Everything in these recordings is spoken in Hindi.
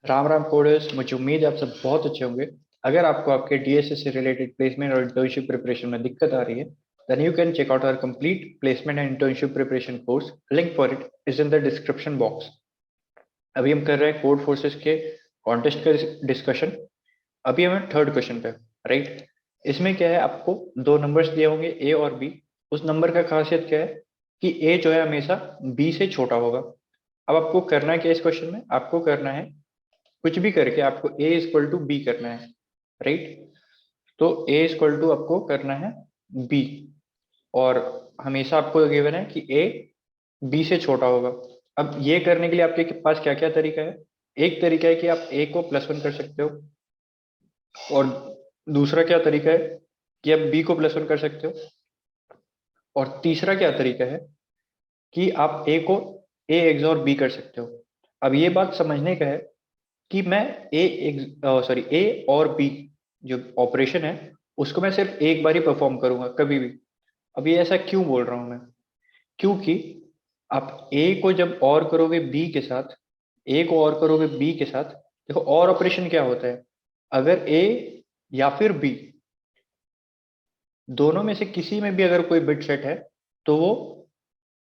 राम राम कोडर्स, मुझे उम्मीद है आप सब बहुत अच्छे होंगे। अगर आपको आपके डीएसए से रिलेटेड प्लेसमेंट और इंटर्नशिप प्रिपरेशन में दिक्कत आ रही है, then you can check out our complete placement and internship preparation course. Link for it is in the description box. अभी हम कर रहे हैं कोड फोर्सेस के कॉन्टेस्ट का डिस्कशन। अभी हमें थर्ड क्वेश्चन पे, राइट। इसमें क्या है, आपको दो नंबर्स दिए होंगे ए और बी। उस नंबर का खासियत क्या है कि ए जो है हमेशा बी से छोटा होगा। अब आपको करना क्या है, इस क्वेश्चन में आपको करना है कुछ भी करके आपको ए इक्वल टू बी करना है, राइट। तो ए इक्वल टू आपको करना है बी, और हमेशा आपको गिवन है कि ए बी से छोटा होगा। अब ये करने के लिए आपके पास क्या क्या तरीका है। एक तरीका है कि आप ए को +1 कर सकते हो, और दूसरा क्या तरीका है कि आप बी को +1 कर सकते हो, और तीसरा क्या तरीका है कि आप ए को ए XOR बी कर सकते हो। अब ये बात समझने का है कि मैं ए और बी जो ऑपरेशन है उसको मैं सिर्फ एक बार ही परफॉर्म करूंगा कभी भी। अब ये ऐसा क्यों बोल रहा हूं मैं, क्योंकि आप ए को जब और करोगे बी के साथ, ए को और करोगे बी के साथ, देखो और ऑपरेशन क्या होता है। अगर ए या फिर बी दोनों में से किसी में भी अगर कोई बिट सेट है तो वो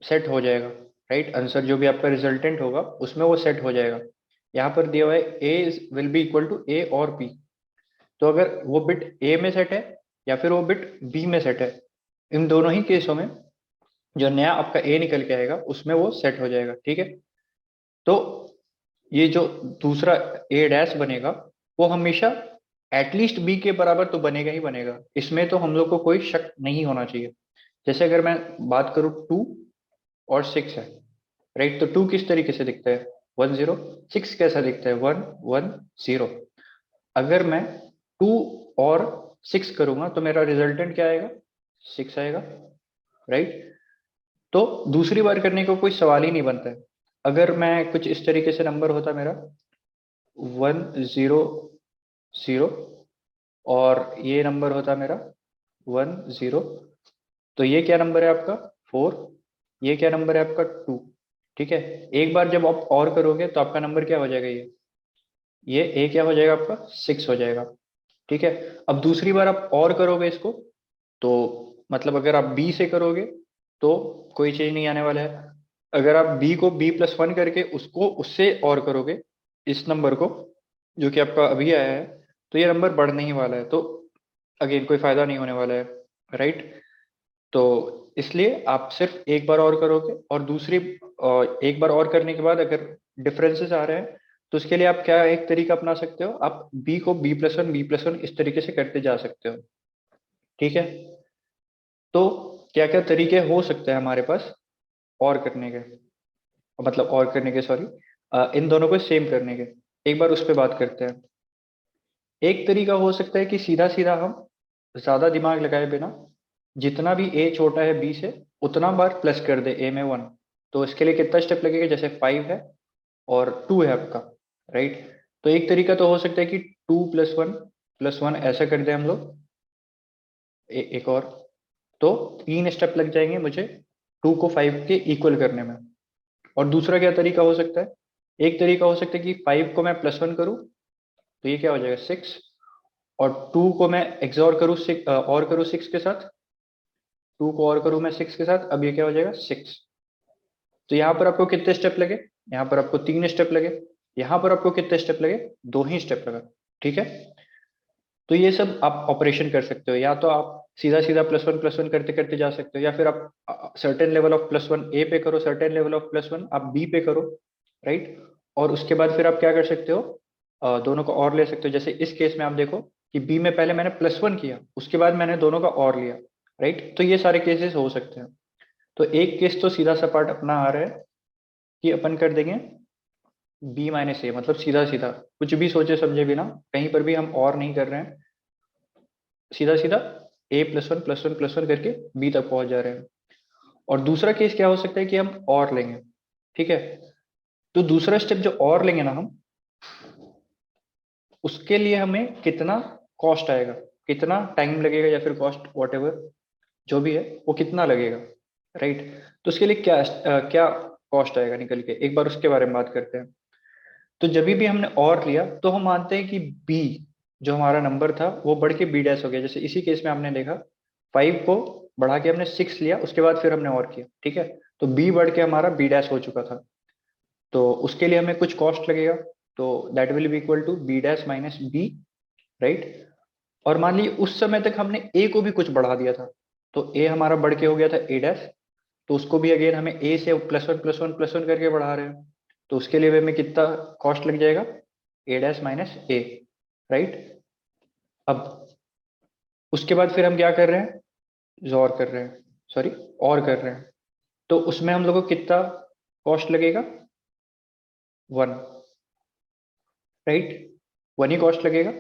सेट हो जाएगा, राइट। आंसर जो भी आपका रिजल्टेंट होगा उसमें वो सेट हो जाएगा। यहाँ पर दिया हुआ है ए विल बी इक्वल टू ए और बी। तो अगर वो बिट ए में सेट है या फिर वो बिट बी में सेट है, इन दोनों ही केसों में जो नया आपका ए निकल के आएगा उसमें वो सेट हो जाएगा, ठीक है। तो ये जो दूसरा ए डैश बनेगा वो हमेशा एटलीस्ट बी के बराबर तो बनेगा ही बनेगा, इसमें तो हम लोग को कोई शक नहीं होना चाहिए। जैसे अगर मैं बात करूं 2 और 6 है, राइट। तो 2 किस तरीके से दिखता है, 1 0। 6 कैसा दिखता है, 1 1 0। अगर मैं 2 और 6 करूंगा तो मेरा रिजल्टेंट क्या आएगा, 6 आएगा, राइट। तो दूसरी बार करने का कोई सवाल ही नहीं बनता है। अगर मैं कुछ इस तरीके से नंबर होता मेरा 1 0 0, और ये नंबर होता मेरा 1 0, तो ये क्या नंबर है आपका 4, ये क्या नंबर है आपका 2, ठीक है। एक बार जब आप और करोगे तो आपका नंबर क्या हो जाएगा, ये ए क्या हो जाएगा आपका 6 हो जाएगा, ठीक है। अब दूसरी बार आप और करोगे इसको, तो मतलब अगर आप बी से करोगे तो कोई चेंज नहीं आने वाला है। अगर आप बी को b+1 करके उसको उससे और करोगे इस नंबर को जो कि आपका अभी आया है, तो ये नंबर बढ़ने ही वाला है, तो अगेन कोई फायदा नहीं होने वाला है, राइट। तो इसलिए आप सिर्फ एक बार और करोगे, और दूसरी एक बार और करने के बाद अगर डिफरेंसेस आ रहे हैं तो उसके लिए आप क्या एक तरीका अपना सकते हो, आप बी को b+1 इस तरीके से करते जा सकते हो, ठीक है। तो क्या क्या तरीके हो सकते हैं हमारे पास और करने के, मतलब और करने के, सॉरी, इन दोनों को सेम करने के। एक बार उस पर बात करते हैं। एक तरीका हो सकता है कि सीधा सीधा हम ज्यादा दिमाग लगाए बिना जितना भी ए छोटा है बी से उतना बार प्लस कर दे ए में 1। तो इसके लिए कितना स्टेप लगेगा, जैसे 5 है और 2 है आपका, राइट। तो एक तरीका तो हो सकता है कि 2 + 1 + 1 ऐसा कर दे हम लोग। एक और, तो 3 स्टेप लग जाएंगे मुझे 2 को 5 के इक्वल करने में। और दूसरा क्या तरीका हो सकता है, एक तरीका हो सकता है कि 5 को मैं +1 करूं तो ये क्या हो जाएगा 6, और 2 को मैं एक्सॉर करूं और करूं 6 के साथ, 2 को और करूं मैं 6 के साथ, अब ये क्या हो जाएगा 6। तो यहाँ पर आपको कितने स्टेप लगे, यहाँ पर आपको 3 स्टेप लगे, यहाँ पर आपको कितने स्टेप लगे, 2 ही स्टेप लगा, ठीक है। तो ये सब आप ऑपरेशन कर सकते हो, या तो आप सीधा सीधा +1 + 1 करते करते जा सकते हो, या फिर आप सर्टेन लेवल ऑफ +1 ए पे करो, सर्टेन लेवल ऑफ +1 आप बी पे करो, राइट। और उसके बाद फिर आप क्या कर सकते हो, दोनों को और ले सकते हो। जैसे इस केस में आप देखो कि बी में पहले मैंने +1 किया, उसके बाद मैंने दोनों का और लिया, राइट। तो ये सारे केसेस हो सकते हैं। तो एक केस तो सीधा सा पार्ट अपना आ रहा है कि अपन कर देंगे B - A, मतलब सीधा सीधा कुछ भी सोचे समझे बिना, कहीं पर भी हम और नहीं कर रहे हैं, सीधा सीधा A+1 +1 +1 करके बी तक पहुंच जा रहे हैं। और दूसरा केस क्या हो सकता है कि हम और लेंगे, ठीक है। तो दूसरा स्टेप जो और लेंगे ना हम, उसके लिए हमें कितना कॉस्ट आएगा, कितना टाइम लगेगा, या फिर कॉस्ट वॉट एवर जो भी है वो कितना लगेगा, राइट। तो उसके लिए क्या क्या कॉस्ट आएगा निकल के, एक बार उसके बारे में बात करते हैं। तो जब भी हमने और लिया तो हम मानते हैं कि बी जो हमारा नंबर था वो बढ़ के बी डैश हो गया। जैसे इसी केस में हमने देखा 5 को बढ़ा के हमने 6 लिया, उसके बाद फिर हमने और किया, ठीक है। तो बी बढ़ के हमारा बी डैश हो चुका था, तो उसके लिए हमें कुछ कॉस्ट लगेगा, तो that will be equal to b dash minus b, right. और मान लीजिए उस समय तक हमने ए को भी कुछ बढ़ा दिया था, तो ए हमारा बढ़ के हो गया था ए डैश, तो उसको भी अगेन हमें ए से +1 +1 +1 करके बढ़ा रहे हैं, तो उसके लिए भी हमें कितना कॉस्ट लग जाएगा, ए डैश माइनस ए, राइट। अब उसके बाद फिर हम क्या कर रहे हैं, जोर कर रहे हैं, सॉरी और कर रहे हैं, तो उसमें हम लोग को कितना कॉस्ट लगेगा, 1, राइट, 1 ही कॉस्ट लगेगा।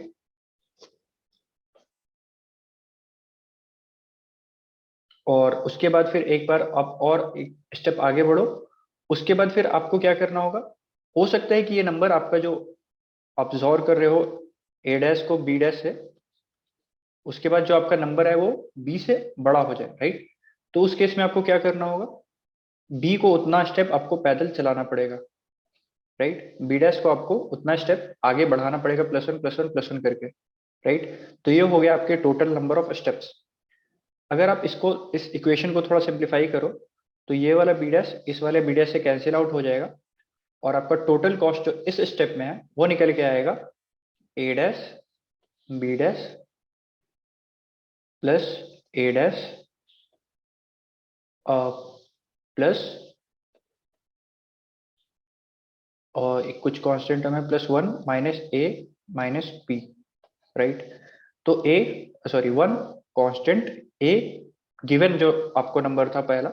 और उसके बाद फिर एक बार आप और एक स्टेप आगे बढ़ो, उसके बाद फिर आपको क्या करना होगा, हो सकता है कि ये नंबर आपका जो आप जोर कर रहे हो ए डैश को बी डैश से, उसके बाद जो आपका नंबर है वो बी से बड़ा हो जाए, राइट। तो उस केस में आपको क्या करना होगा, बी को उतना स्टेप आपको पैदल चलाना पड़ेगा, राइट। बी डैश को आपको उतना स्टेप आगे बढ़ाना पड़ेगा, +1 +1 +1 करके, राइट। तो ये हो गया आपके टोटल नंबर ऑफ स्टेप्स। अगर आप इसको इस इक्वेशन को थोड़ा सिंप्लीफाई करो, तो ये वाला बी डैश इस वाले बी डैश से कैंसिल आउट हो जाएगा, और आपका टोटल कॉस्ट जो इस स्टेप में है वो निकल के आएगा ए dash B dash plus A dash plus और एक कुछ कांस्टेंट टर्म है +1 माइनस ए माइनस पी, राइट। तो ए सॉरी 1 कांस्टेंट, ए गिवन जो आपको नंबर था पहला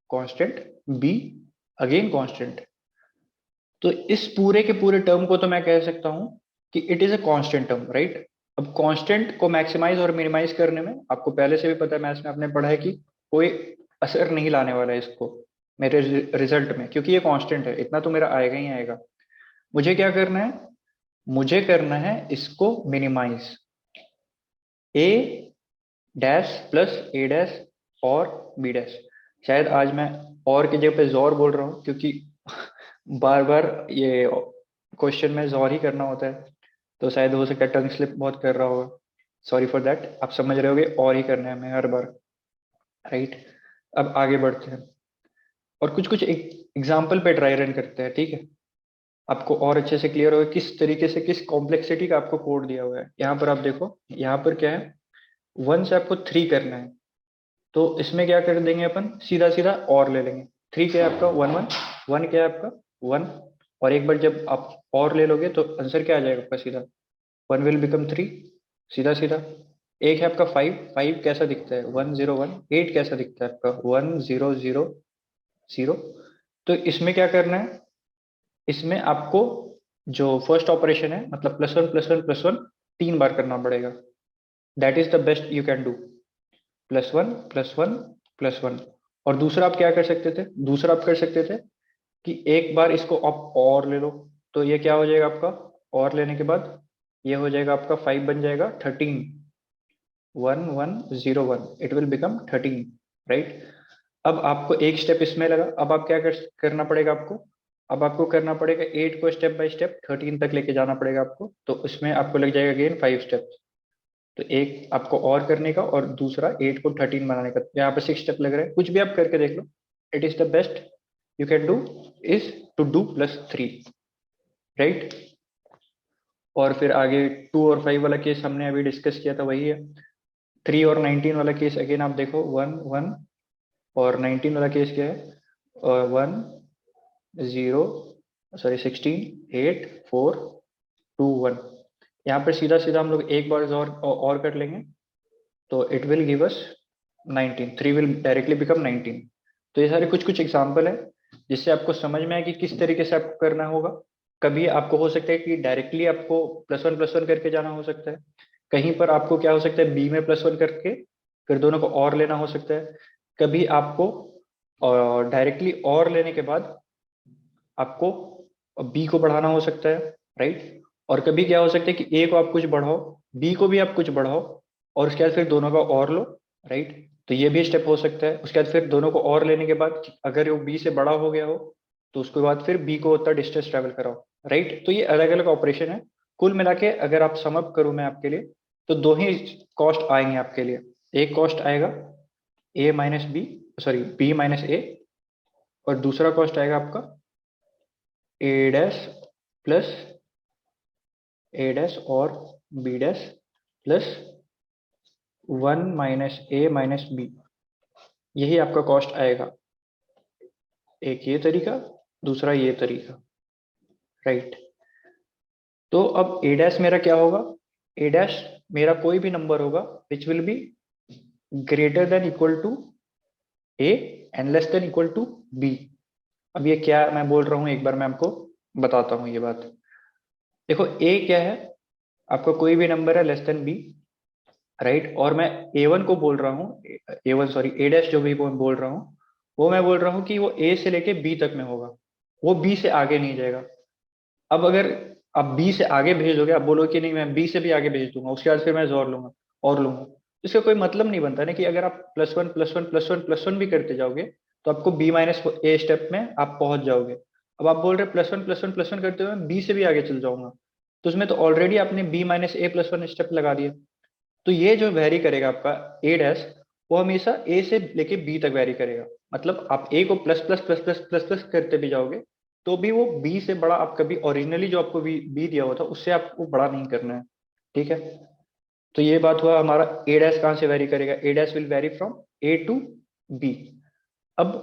कांस्टेंट, बी अगेन कांस्टेंट। तो इस पूरे के पूरे टर्म को तो मैं कह सकता हूं कि it is a constant term, right. अब कांस्टेंट को मैक्सिमाइज और मिनिमाइज करने में आपको पहले से भी पता है, मैथ्स में आपने पढ़ा है कि कोई असर नहीं लाने वाला है इसको मेरे रिजल्ट में, क्योंकि ये कांस्टेंट है, इतना तो मेरा आएगा ही आएगा। मुझे क्या करना है, मुझे करना है इसको minimise, A dash plus A dash और बी डैश। शायद आज मैं और की जगह पे जोर बोल रहा हूँ, क्योंकि बार बार ये क्वेश्चन में जोर ही करना होता है, तो शायद हो सकता है टंग स्लिप बहुत कर रहा होगा, सॉरी फॉर दैट। आप समझ रहे होगे और ही करना है हमें हर बार, राइट। अब आगे बढ़ते हैं और कुछ कुछ एग्जाम्पल पे ट्राई रन करते हैं, ठीक है। आपको और अच्छे से क्लियर होगा किस तरीके से, किस कॉम्प्लेक्सिटी का आपको कोड दिया हुआ है। यहाँ पर आप देखो, यहाँ पर क्या है, 1 से आपको 3 करना है, तो इसमें क्या कर देंगे अपन, सीधा सीधा और ले लेंगे। 3 क्या है आपका 1 1, 1 क्या है आपका 1, और एक बार जब आप और ले लोगे तो आंसर क्या आ जाएगा आपका सीधा, 1 विल बिकम 3, सीधा सीधा। एक है आपका 5, 5 कैसा दिखता है 1 0 1, 8 कैसा दिखता है आपका 1 0 0 0। तो इसमें क्या करना है, इसमें आपको जो फर्स्ट ऑपरेशन है मतलब +1 +1 +1 3 बार करना पड़ेगा, that is the best you can do, +1 +1 +1। और दूसरा आप क्या कर सकते थे, दूसरा आप कर सकते थे कि एक बार इसको आप और ले लो, तो ये क्या हो जाएगा आपका, और लेने के बाद ये हो जाएगा आपका 5 बन जाएगा 13, 1 1 0 1, इट विल बिकम 13, राइट। अब आपको एक स्टेप इसमें लगा, अब आप क्या करना पड़ेगा आपको, अब आपको करना पड़ेगा 8 को स्टेप बाय स्टेप 13 तक लेके जाना पड़ेगा आपको, तो उसमें आपको लग जाएगा अगेन 5 स्टेप। तो एक आपको और करने का और दूसरा 8 को 13 बनाने का, यहाँ पे 6 स्टेप लग रहा है, कुछ भी आप करके देख लो, it is the best you can do is to do +3, right. और फिर आगे 2 और 5 वाला केस हमने अभी डिस्कस किया था, वही है। 3 और 19 वाला केस अगेन आप देखो 1 1, और 19 वाला केस क्या है, 1 0 सॉरी 16 8 4 2 1। यहाँ पर सीधा सीधा हम लोग एक बार और कर लेंगे, तो it will give us 19, 3 will directly become 19। तो ये सारे कुछ कुछ एग्जाम्पल है जिससे आपको समझ में आए कि किस तरीके से आपको करना होगा। कभी आपको हो सकता है कि डायरेक्टली आपको +1 +1 करके जाना हो सकता है, कहीं पर आपको क्या हो सकता है बी में +1 करके फिर दोनों को और लेना हो सकता है, कभी आपको डायरेक्टली और लेने के बाद आपको बी को बढ़ाना हो सकता है, राइट। और कभी क्या हो सकता है कि ए को आप कुछ बढ़ाओ, बी को भी आप कुछ बढ़ाओ, और उसके बाद फिर दोनों का और लो, राइट। तो ये भी स्टेप हो सकता है। उसके बाद फिर दोनों को और लेने के बाद अगर वो बी से बड़ा हो गया हो तो उसके बाद फिर बी को उतना डिस्टेंस ट्रेवल कराओ, राइट। तो ये अलग अलग ऑपरेशन है। कुल मिला के अगर आप सम अप करूं मैं आपके लिए, तो दो ही कॉस्ट आएंगे आपके लिए। एक कॉस्ट आएगा A minus B, sorry B minus A, और दूसरा कॉस्ट आएगा आपका A dash plus A dash और B dash plus 1 - a - b। यही आपका कॉस्ट आएगा। एक ये तरीका, दूसरा ये तरीका, राइट। तो अब ए डैश मेरा क्या होगा? ए डैश मेरा कोई भी नंबर होगा which will be greater than equal to a and less than equal to B. अब ये क्या मैं बोल रहा हूँ, एक बार मैं आपको बताता हूँ ये बात। देखो ए क्या है? आपका कोई भी नंबर है लेस देन बी, राइट। और मैं ए वन को बोल रहा हूँ, ए वन सॉरी ए डैश जो भी बोल रहा हूँ, वो मैं बोल रहा हूँ कि वो ए से लेके बी तक में होगा, वो बी से आगे नहीं जाएगा। अब अगर आप बी से आगे भेज दोगे, आप बोलोगे कि नहीं मैं बी से भी आगे भेज दूंगा, उसके बाद फिर मैं जोर लूंगा और लूंगा, इसका कोई मतलब नहीं बनता ना। कि अगर आप +1 +1 +1 +1 भी करते जाओगे, तो आपको बी माइनस ए स्टेप में आप पहुंच जाओगे। अब आप बोल रहे +1 +1 +1 करते हुए बी से भी आगे चल जाऊंगा, तो उसमें तो ऑलरेडी आपने बी माइनस ए +1 स्टेप लगा दिया। तो ये जो वेरी करेगा आपका ए डैश, वो हमेशा ए से लेके बी तक वेरी करेगा। मतलब आप ए को plus plus plus plus plus plus करते भी जाओगे, तो भी वो बी से बड़ा आप कभी ओरिजिनली जो आपको बी दिया हुआ था उससे आपको बड़ा नहीं करना है, ठीक है। तो ये बात हुआ हमारा ए डैश कहाँ से वेरी करेगा। A dash will vary from A to B. अब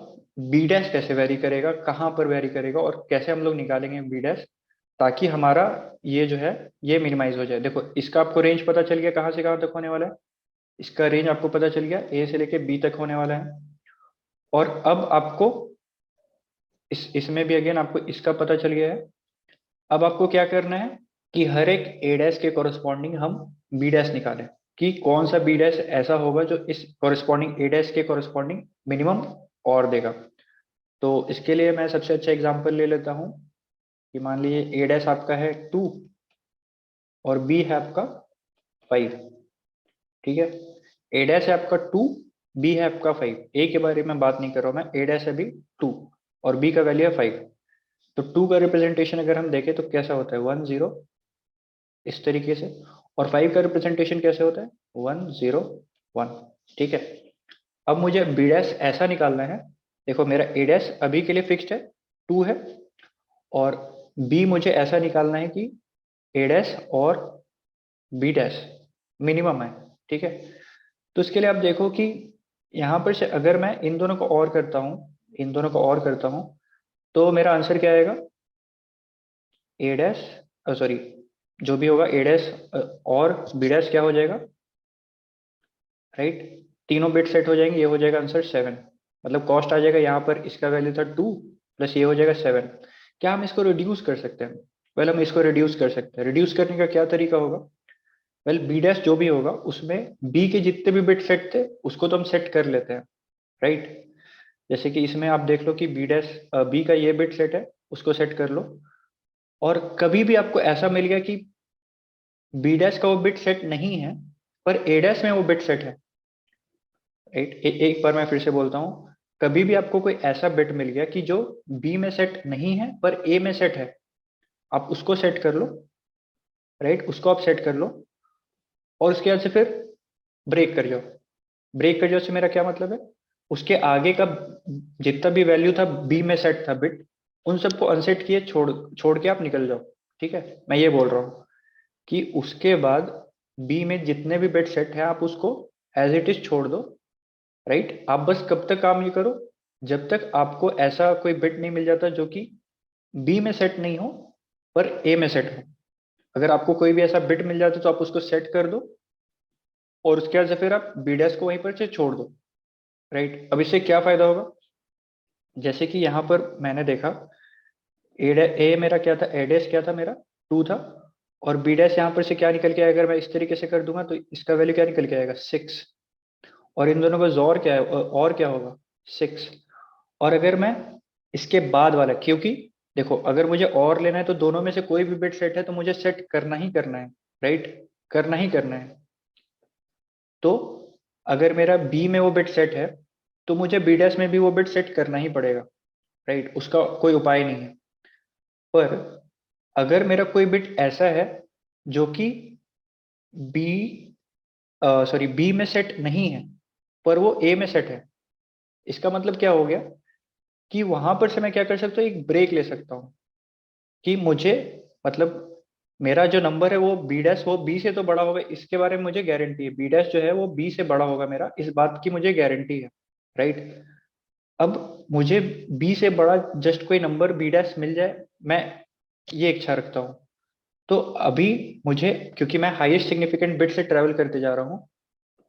बी डैश कैसे वेरी करेगा, कहाँ पर वेरी करेगा, और कैसे हम लोग निकालेंगे बी डैश, ताकि हमारा ये जो है ये मिनिमाइज हो जाए। देखो इसका आपको रेंज पता चल गया कहाँ से कहाँ तक होने वाला है। इसका रेंज आपको पता चल गया ए से लेके बी तक होने वाला है। और अब आपको इसमें भी अगेन आपको इसका पता चल गया है। अब आपको क्या करना है कि हर एक ए डैश के कॉरस्पॉन्डिंग हम बी डैश निकालें, कि कौन सा बी डैश ऐसा होगा जो इस कॉरस्पॉन्डिंग ए डैश के कॉरस्पॉन्डिंग मिनिमम और देगा। तो इसके लिए मैं सबसे अच्छा एग्जांपल ले लेता हूं कि मान लीजिए ए डैश आपका है 2 और बी है आपका 5, ठीक है। ए डैश है आपका 2, बी है आपका 5। ए के बारे में बात नहीं कर रहा हूं मैं, ए डैश है अभी 2 और बी का वैल्यू है 5। तो 2 का रिप्रेजेंटेशन अगर हम देखें तो कैसा होता है 1 0, इस तरीके से। और 5 का रिप्रेजेंटेशन कैसे होता है 1 0 1, ठीक है। अब मुझे बी डैश ऐसा निकालना है। देखो मेरा ए डैश अभी के लिए फिक्स्ड है 2 है, और बी मुझे ऐसा निकालना है कि ए डैश और बी डैश मिनिमम है, ठीक है। तो इसके लिए आप देखो कि यहाँ पर से अगर मैं इन दोनों को और करता हूँ, इन दोनों को और करता हूँ, तो मेरा आंसर क्या आएगा ए डैश सॉरी जो भी होगा ए डैश और बी डैश क्या हो जाएगा, राइट। तीनों बिट सेट हो जाएंगे, ये हो जाएगा आंसर 7। मतलब कॉस्ट आ जाएगा यहाँ पर, इसका वैल्यू था 2 प्लस ये हो जाएगा 7। क्या हम इसको रिड्यूस कर सकते हैं? वेल हम इसको रिड्यूस कर सकते हैं। रिड्यूस करने का क्या तरीका होगा? वेल बी डैश जो भी होगा उसमें बी के जितने भी बिट सेट थे उसको तो हम सेट कर लेते हैं, राइट। जैसे कि इसमें आप देख लो कि बी डैश बी का ये बिट सेट है, उसको सेट कर लो। और कभी भी आपको ऐसा मिल गया कि बी डैश का वो बिट सेट नहीं है पर ए डैश में वो बिट सेट है, राइट। एक बार मैं फिर से बोलता हूँ, कभी भी आपको कोई ऐसा बिट मिल गया कि जो बी में सेट नहीं है पर ए में सेट है, आप उसको सेट कर लो, राइट। उसको आप सेट कर लो और उसके बाद से फिर ब्रेक कर जाओ। ब्रेक कर जाओ से मेरा क्या मतलब है, उसके आगे का जितना भी वैल्यू था बी में सेट था बिट, उन सबको अनसेट किए छोड़ छोड़ के आप निकल जाओ, ठीक है। मैं ये बोल रहा हूँ कि उसके बाद बी में जितने भी बिट सेट है आप उसको एज इट इज छोड़ दो, राइट। आप बस कब तक काम ये करो जब तक आपको ऐसा कोई बिट नहीं मिल जाता जो कि बी में सेट नहीं हो पर ए में सेट हो। अगर आपको कोई भी ऐसा बिट मिल जाता तो आप उसको सेट कर दो और उसके बाद से फिर आप बी डैश को वहीं पर से छोड़ दो, राइट। अब इससे क्या फायदा होगा, जैसे कि यहाँ पर मैंने देखा ए मेरा क्या था, ए डैश क्या था मेरा 2 था, और बी डैश यहाँ पर से क्या निकल के आएगा, अगर मैं इस तरीके से कर दूंगा तो इसका वैल्यू क्या निकल के आएगा 6। और इन दोनों का जोर क्या है और क्या होगा 6। और अगर मैं इसके बाद वाला, क्योंकि देखो अगर मुझे और लेना है तो दोनों में से कोई भी बिट सेट है तो मुझे सेट करना ही करना है, राइट। करना ही करना है। तो अगर मेरा बी में वो बिट सेट है तो मुझे बी डैश में भी वो बिट सेट करना ही पड़ेगा, राइट, उसका कोई उपाय नहीं है। पर अगर मेरा कोई बिट ऐसा है जो कि बी बी में सेट नहीं है पर वो ए में सेट है, इसका मतलब क्या हो गया कि वहां पर से मैं क्या कर सकता हूँ, एक ब्रेक ले सकता हूँ कि मुझे मतलब मेरा जो नंबर है वो बी डैश वो बी से तो बड़ा होगा, इसके बारे में मुझे गारंटी है। बी डैश जो है वो बी से बड़ा होगा मेरा, इस बात की मुझे गारंटी है। राइट, अब मुझे बी से बड़ा जस्ट कोई नंबर बी डैश मिल जाए, मैं ये इच्छा रखता हूँ। तो अभी मुझे, क्योंकि मैं हाईएस्ट सिग्निफिकेंट बिट से ट्रेवल करते जा रहा हूँ,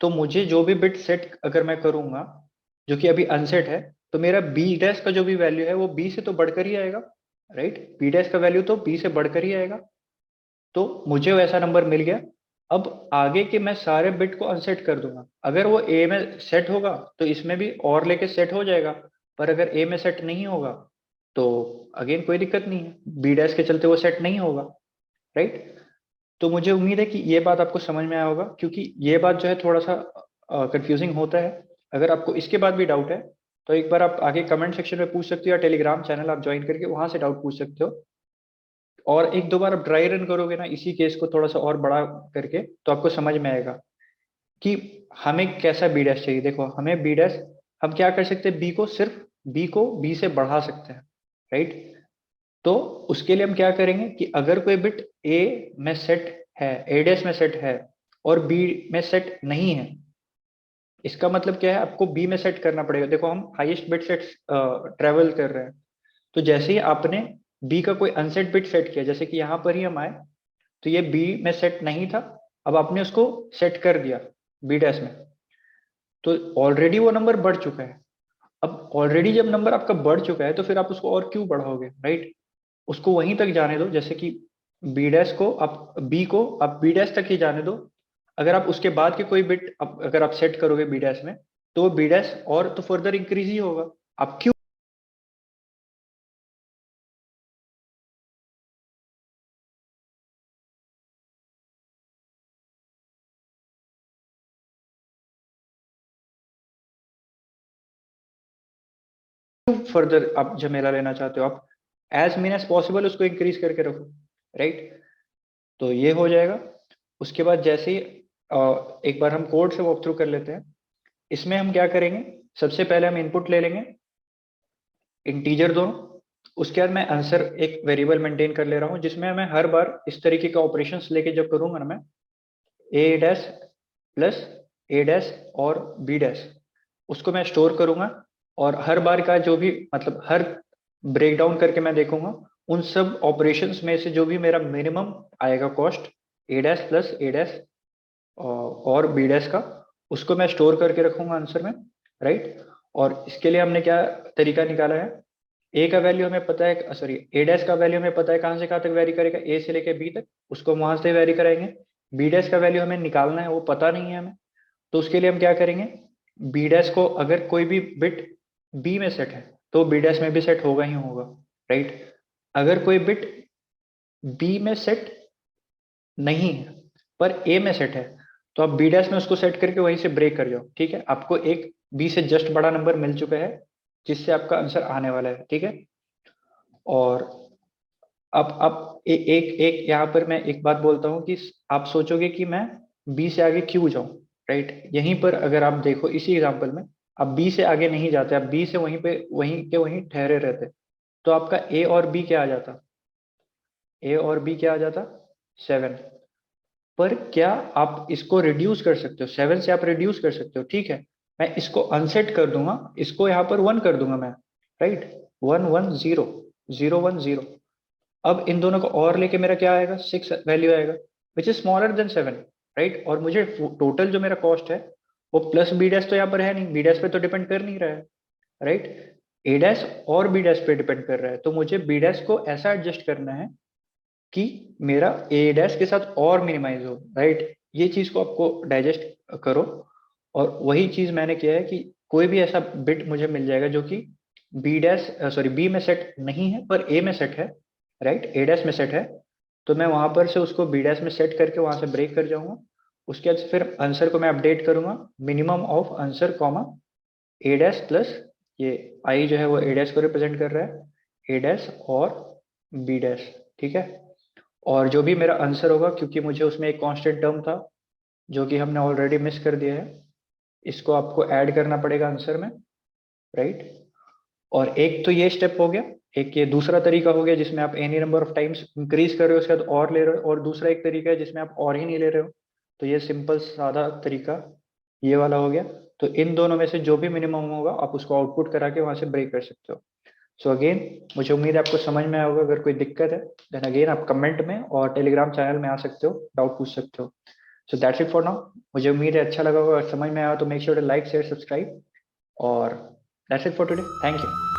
तो मुझे जो भी बिट सेट अगर मैं करूंगा जो कि अभी अनसेट है, तो मेरा बी डैश का जो भी वैल्यू है वो बी से तो बढ़कर ही आएगा। राइट, बी डैश का वैल्यू तो बी से बढ़कर ही आएगा। तो मुझे वैसा नंबर मिल गया। अब आगे के मैं सारे बिट को अनसेट कर दूंगा, अगर वो ए में सेट होगा तो इसमें भी और लेके सेट हो जाएगा। पर अगर ए में सेट नहीं होगा तो अगेन कोई दिक्कत नहीं है, बी डैश के चलते वो सेट नहीं होगा। राइट, तो मुझे उम्मीद है कि ये बात आपको समझ में आया होगा, क्योंकि ये बात जो है थोड़ा सा कंफ्यूजिंग होता है। अगर आपको इसके बाद भी डाउट है तो एक बार आप आगे कमेंट सेक्शन में पूछ सकते हो, या टेलीग्राम चैनल आप ज्वाइन करके वहां से डाउट पूछ सकते हो। और एक दो बार आप ड्राई रन करोगे ना इसी केस को थोड़ा सा और बड़ा करके, तो आपको समझ में आएगा कि हमें कैसा बी डैश चाहिए। देखो, हमें बी डैश, हम क्या कर सकते हैं, बी को सिर्फ बी को बी से बढ़ा सकते हैं। राइट, तो उसके लिए हम क्या करेंगे कि अगर कोई बिट ए में सेट है, ए डैश में सेट है और बी में सेट नहीं है, इसका मतलब क्या है, आपको बी में सेट करना पड़ेगा। देखो, हम हाईएस्ट बिट सेट ट्रेवल कर रहे हैं, तो जैसे ही आपने बी का कोई अनसेट बिट सेट किया, जैसे कि यहाँ पर ही हम आए, तो ये बी में सेट नहीं था, अब आपने उसको सेट कर दिया बी डैश में, तो ऑलरेडी वो नंबर बढ़ चुका है। अब ऑलरेडी जब नंबर आपका बढ़ चुका है तो फिर आप उसको और क्यों बढ़ाओगे। राइट, उसको वहीं तक जाने दो, जैसे कि बी डैश को आप बी को आप बी डैश तक ही जाने दो। अगर आप उसके बाद के कोई बिट अगर आप सेट करोगे बी डैश में, तो वो बी डैश और तो फर्दर इंक्रीज ही होगा। आप क्यों फर्दर आप झमेला लेना चाहते हो, आप एज मीन एज पॉसिबल उसको इंक्रीज करके रखो। राइट, तो ये हो जाएगा। उसके बाद जैसे ही एक बार हम कोड से वॉक थ्रू कर लेते हैं। इसमें हम क्या करेंगे, सबसे पहले हम इनपुट ले लेंगे इंटीजर दोनों। उसके बाद मैं आंसर एक वेरिएबल मेंटेन कर ले रहा हूँ, जिसमें मैं हर बार इस तरीके का ऑपरेशंस लेके जब करूंगा ना, मैं ए डैश प्लस ए डैश और बी डैश उसको मैं स्टोर करूंगा। और हर बार का जो भी मतलब हर ब्रेक डाउन करके मैं देखूंगा उन सब ऑपरेशंस में से जो भी मेरा मिनिमम आएगा cost A dash plus A dash और बी डैश का, उसको मैं स्टोर करके रखूंगा आंसर में। राइट, और इसके लिए हमने क्या तरीका निकाला है, ए का वैल्यू हमें पता है, सॉरी ए डैश का वैल्यू हमें पता है कहाँ से कहाँ तक वेरी करेगा, ए से लेके बी तक, उसको हम वहां से वेरी कराएंगे। बी डैश का वैल्यू हमें निकालना है, वो पता नहीं है हमें, तो उसके लिए हम क्या करेंगे, बी डैश को अगर कोई भी बिट बी में सेट है तो बी डैश में भी सेट होगा ही होगा। राइट, अगर कोई बिट बी में सेट नहीं है पर ए में सेट है, तो आप बी डैश में उसको सेट करके वहीं से ब्रेक कर जाओ। ठीक है, आपको एक बी से जस्ट बड़ा नंबर मिल चुका है जिससे आपका आंसर आने वाला है। ठीक है, और अब एक एक यहाँ पर मैं एक बात बोलता हूँ कि आप सोचोगे कि मैं बी से आगे क्यों जाऊं। राइट, यहीं पर अगर आप देखो इसी एग्जांपल में, आप बी से आगे नहीं जाते, आप बी से वहीं पे वहीं के वहीं ठहरे रहते, तो आपका ए और बी क्या आ जाता, ए और बी क्या आ जाता, 7। पर क्या आप इसको रिड्यूस कर सकते हो, 7 से आप रिड्यूस कर सकते हो। ठीक है, मैं इसको अनसेट कर दूंगा, इसको यहाँ पर 1 कर दूंगा मैं। राइट, 1 1 0 0 1 0। अब इन दोनों को और लेके मेरा क्या आएगा, 6 वैल्यू आएगा which is smaller than 7। Right, और मुझे टोटल जो मेरा कॉस्ट है वो प्लस बी डैश तो यहाँ पर है नहीं, बी डैश पे तो डिपेंड कर नहीं रहा है। राइट, ए डैश और बी डैश पे डिपेंड कर रहा है, तो मुझे बी डैश को ऐसा एडजस्ट करना है कि मेरा ए डैश के साथ और मिनिमाइज हो। राइट, ये चीज को आपको डाइजेस्ट करो। और वही चीज मैंने किया है कि कोई भी ऐसा बिट मुझे मिल जाएगा जो कि बी डैश सॉरी बी में सेट नहीं है पर ए में सेट है, राइट, ए डैश में सेट है, तो मैं वहां पर से उसको बी डैश में सेट करके वहां से ब्रेक कर जाऊंगा। उसके बाद फिर आंसर को मैं अपडेट करूंगा, minimum of answer comma A dash plus ये आई जो है वो ए डैश को रिप्रेजेंट कर रहा है, ए डैश और बी डैश, ठीक है। और जो भी मेरा आंसर होगा, क्योंकि मुझे उसमें एक कांस्टेंट टर्म था जो कि हमने ऑलरेडी मिस कर दिया है, इसको आपको ऐड करना पड़ेगा आंसर में, राइट। और एक तो ये स्टेप हो गया, एक ये दूसरा तरीका हो गया जिसमें आप any number of times increase कर रहे हो, उसके बाद और ले रहे हो, और दूसरा एक तरीका है जिसमें आप और ही नहीं ले रहे हो। तो ये सिंपल सादा तरीका ये वाला हो गया। तो इन दोनों में से जो भी मिनिमम होगा आप उसको आउटपुट करा के वहां से ब्रेक कर सकते हो। सो अगेन मुझे उम्मीद है आपको समझ में आया होगा। अगर कोई दिक्कत है देन अगेन आप कमेंट में और टेलीग्राम चैनल में आ सकते हो, डाउट पूछ सकते हो। So that's it for now. मुझे उम्मीद है अच्छा लगा होगा, समझ में आया तो make sure to like share subscribe, और that's it for today, thank you.